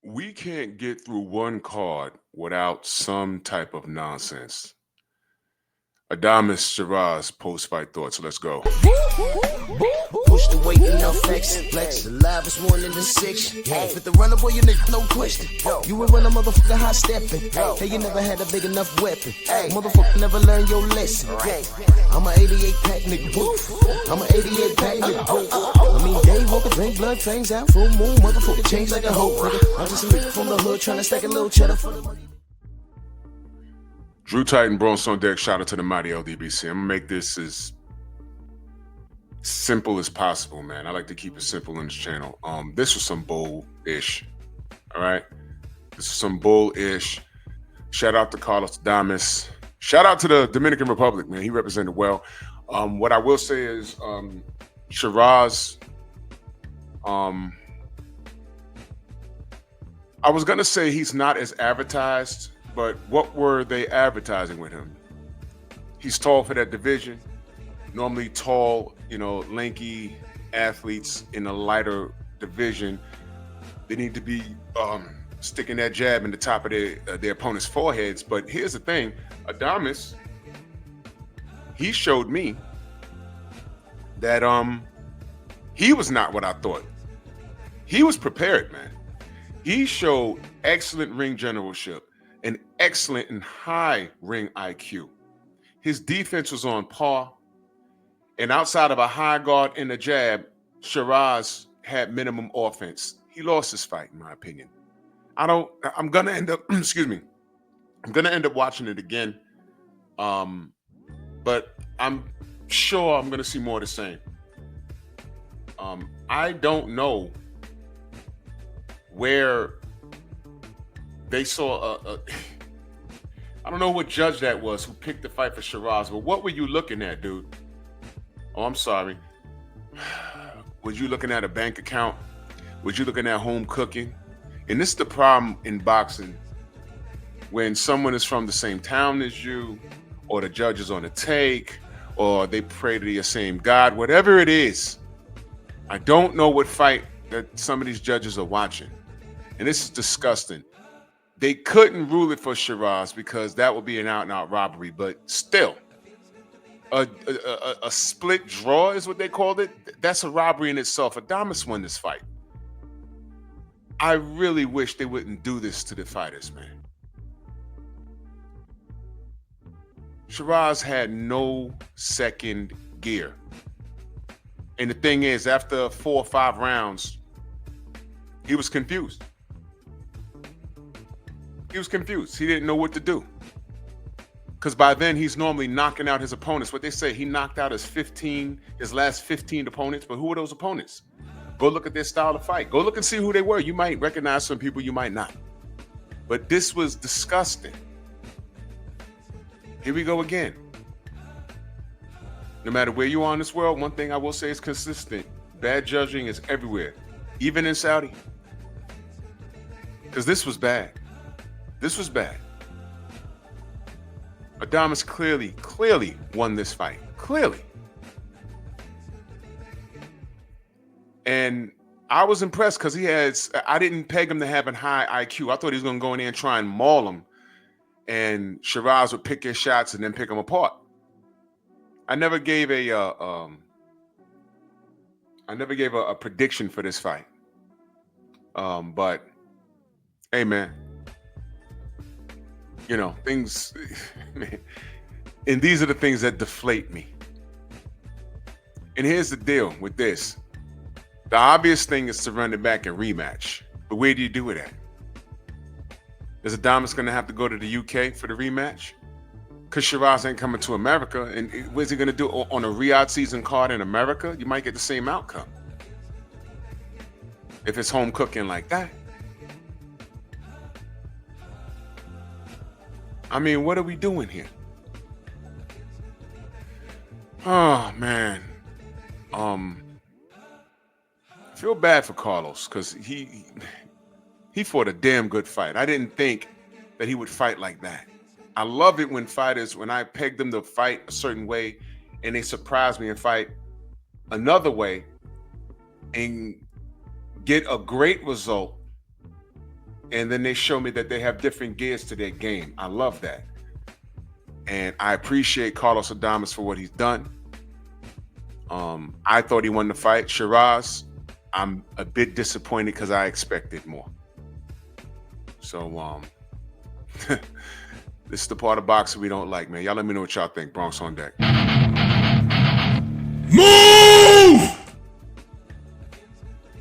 We can't get through one card without some type of nonsense. Adamas Shiraz post fight thoughts. Let's go. Push the weight and now flex. Flex alive is one in the six. Fit the runner, boy, you nigga, no question. You ain't run a motherfucker high stepping. Hey, you never had a big enough weapon. Motherfucker never learned your lesson. I'm a 88 pack nigga. I'm a 88 pack nigga. I mean, day walker, drink blood, trains out, full moon, motherfucker change like a hoe. I'm just a nigga from the hood trying to stack a little cheddar for the money. Drew Titan, Bronx on deck. Shout out to the mighty LDBC. I'm gonna make this as simple as possible, man. I like to keep it simple on this channel. This was some bull-ish. All right. This is some bull-ish. Shout out to Carlos Damas. Shout out to the Dominican Republic, man. He represented well. What I will say is Sheeraz. I was gonna say he's not as advertised, but what were they advertising with him? He's tall for that division. Normally tall, lanky athletes in a lighter division, they need to be sticking that jab in the top of their opponent's foreheads. But here's the thing, Adamas, he showed me that he was not what I thought. He was prepared, man. He showed excellent ring generalship and excellent and high ring IQ. His defense was on par. And outside of a high guard and a jab, Sheeraz had minimum offense. He lost his fight, in my opinion. I'm gonna end up, excuse me, I'm gonna end up watching it again. But I'm sure I'm gonna see more of the same. I don't know where they saw I don't know what judge that was who picked the fight for Sheeraz, but what were you looking at, dude? Oh, I'm sorry. Was you looking at a bank account? Was you looking at home cooking? And this is the problem in boxing. When someone is from the same town as you, or the judge is on a take, or they pray to the same God, whatever it is, I don't know what fight that some of these judges are watching. And this is disgusting. They couldn't rule it for Sheeraz because that would be an out-and-out robbery, but still, a split draw is what they called it. That's a robbery in itself. Adamas won this fight. I really wish they wouldn't do this to the fighters, man. Sheeraz had no second gear. And the thing is, after 4 or 5 rounds, he was confused. He was confused. He didn't know what to do. Because by then, he's normally knocking out his opponents. What they say, he knocked out his last 15 opponents. But who are those opponents? Go look at their style of fight. Go look and see who they were. You might recognize some people, you might not. But this was disgusting. Here we go again. No matter where you are in this world, one thing I will say is consistent. Bad judging is everywhere, even in Saudi. Because this was bad. This was bad. Adamas clearly won this fight. Clearly. And I was impressed because I didn't peg him to having high IQ. I thought he was going to go in there and try and maul him. And Sheeraz would pick his shots and then pick them apart. I never gave a prediction for this fight. But hey, man. Things, man, and these are the things that deflate me. And here's the deal with this. The obvious thing is to run it back and rematch. But where do you do it at? Is Adamas going to have to go to the UK for the rematch? Because Sheeraz ain't coming to America. And what's he going to do on a Riyadh season card in America? You might get the same outcome. If it's home cooking like that. I mean, what are we doing here? Oh, man. I feel bad for Carlos because he fought a damn good fight. I didn't think that he would fight like that. I love it when I peg them to fight a certain way and they surprise me and fight another way and get a great result and then they show me that they have different gears to their game. I love that. And I appreciate Carlos Adames for what he's done. I thought he won the fight. Sheeraz, I'm a bit disappointed because I expected more. So this is the part of boxing we don't like, man. Y'all let me know what y'all think. Bronx on deck. Move!